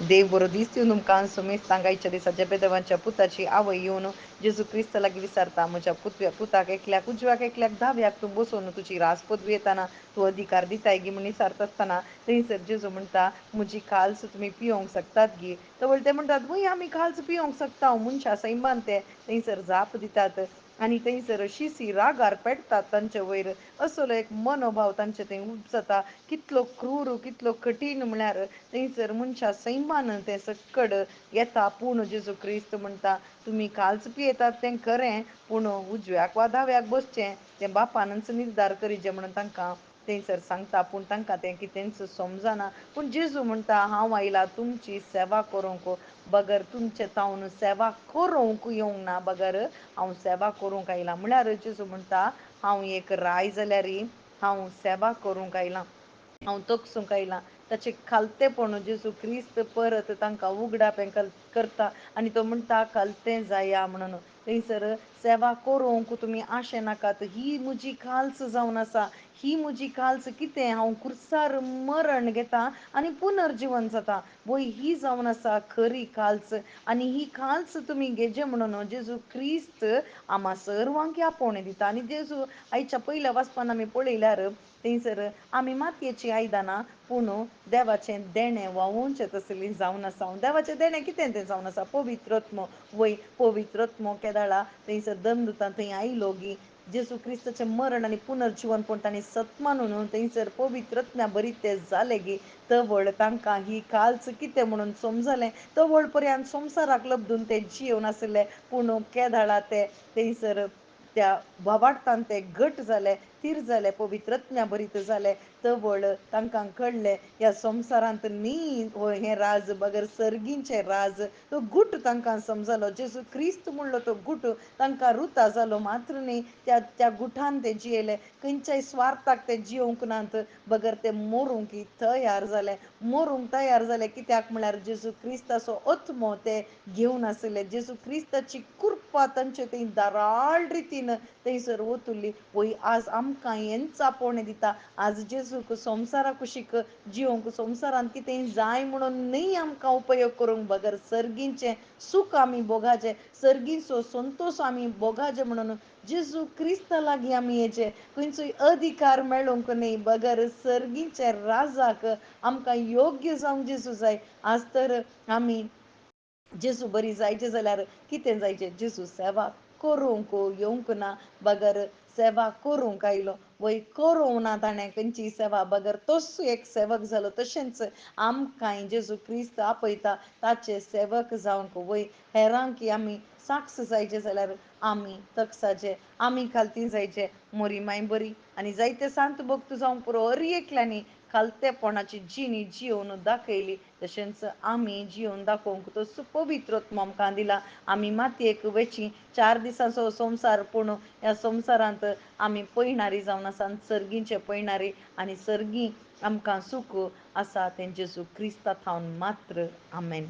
देव बरो दीस दिवन तुमकां सुमीत सांगायच्या दिसाच्या बेदवांच्या पुताची आवय येवन जेजू क्रिस्त लागीं विचारता, म्हज्या पुताक एकल्याक उजव्याक एकल्याक दाव्याक तूं बसोवन तुजी राज पदवी येताना तूं अधिकार दिताय गी म्हण विचारता आसतना थंयसर जेजू म्हणटा, म्हजी काल्स तुमी पिवोंक शकतात गी. तर ते म्हणटात, वय आमी काल्स पिवोंक शकता, मनशा सैमान ते थंयसर जाप दितात आनी थंयसर शिसी रागार पेटतात तांचे वयर. असलो एक मनोभाव तांचे थंय उपजता. कितलो क्रूर कितलो कठीण म्हळ्यार थंयसर मनशा सैमान ते सकड येता. पूण जेजू क्रिस्त म्हणटा, तुमी काल्स पियेतात तें खरें, पूण उजव्याक वा दाव्याक बसचें तें बापानच निर्धार करीचें म्हणून तांकां थंयसर सांगता. पूण तांकां तें कितेंच समजना. पूण जेजू म्हणटा, हांव आयला तुमची सेवा करूंक, बगर तुमचे तावन सेवा करूंक येवंक ना, बगर हांव सेवा करूंक आयला. म्हळ्यार जेजू म्हणटा, हांव एक राय जाल्यार हांव सेवा करूंक आयलां, हांव तगसूंक आयलां. ताचें खालतेपण जेजू क्रिस्त परत तांकां उगडाप करता आनी तो म्हणटा, खालतें जाया म्हणून. थंयसर सेवा करूंक तुमी आशे नाकात, ही म्हजी काल्स जावन आसा. ही म्हजी काल्स कितें, हांव क्रुसार मरण घेतां आनी पुनर्जिवन जाता. वय ही जावन आसा खरी काल्स. आनी ही काल्स तुमी घेजे म्हणून जेजू क्रिस्त आम्हा सर्वांक आपोवणें दिता. आनी जेजू आयच्या पयल्या वाचपान आमी पळयल्यार थंयसर आमी मातयेचीं आयदनां, पूण देवाचें देणें वावोवचें तसलीं जावन आसा. देवाचें देणें कितें तें जावन आसा, पवित्रत्म. वय पवित्रत्म केदाळा थंयसर दंदुतां थंय आयलो गी. जेजू क्रिस्ताचें मरण आनी पुनर्जिवन पूण तांणी सत मानून थंयसर पवित्रत्म्या बरी ते जाले गी. तवळ तांकां ही काल्स कितें म्हणून समजलें. तवळ पर्यंत संवसाराक लबदून ते जियेवन आसले, पूण केदाळा ते थंयसर त्या वावाडटान ते घट जाले, थीर जाले, पवित्रत्म्या भरीत जाले. तवळ तांकां कळ्ळें, ह्या संवसारांत न्ही हें राज, बगर सर्गींचें राज. तो गूट तांकां समजलो. जेजू क्रिस्त म्हणलो तो गूट तांकां रुता जालो, मात्र न्ही त्या गुठान ते जियेले. खंयच्याय स्वार्थाक ते जियोंक नात, बगर ते मरूंक तयार जाले. मरूंक तयार जाले कित्याक म्हळ्यार जेजू क्रिस्ताचो आत्मो ते घेवन आसले. जेजू क्रिस्ताची कृपा तांचे थंय दाराळ रितीन थंयसर वतुरली. वय आज आमकां हेंच आपोवणें दिता. आज जेजूक संवसारा कुशीक जियोंक, संवसारांत कितेंय जाय म्हणून न्ही आमकां उपयोग करूंक, बगर सर्गींचें सूख आमी भोगाचें, सर्गीचो संतोश आमी भोगाचें म्हणून जेजू क्रिस्ता लागीं आमी येचे. खंयचोय अधिकार मेळोंक न्ही, बगर सर्गींचे राजाक आमकां योग्य जावंक जेजू जाय. आज तर आमी जेजू बरी जायचे जाल्यार कितें जायचें, जेजू सेवा करूंक येवंक ना, बगर सेवा करूंक आयलो. वय करूं ना ताणें खंयची सेवा, बगर तोच एक सेवक जालो. तशेंच आमकांय जेजू क्रिस्त आपयता ताचे सेवक जावंक. वय हेरांक आमी साक्ष जायचे जाल्यार आमी तगसाचे, आमी खालती जायचे. मोरी माय बरी आनी जायते सांत भक्त जावंक पुरो हर एकल्यांनी खालतेपणाची जिणी जियोवन दाखयली. तशेंच आमी जियोवन दाखोवंक तो पवित्रत्म आमकां दिला. आमी मातयेक वेचीं 4 दिसांचो संवसार, पूण ह्या संवसारांत आमी पळयणारी जावन आसा, सर्गींचे पळयणारी. आनी सर्गी आमकां सूख आसा तें जेजू क्रिस्तांत थावन मात्र. आमेन.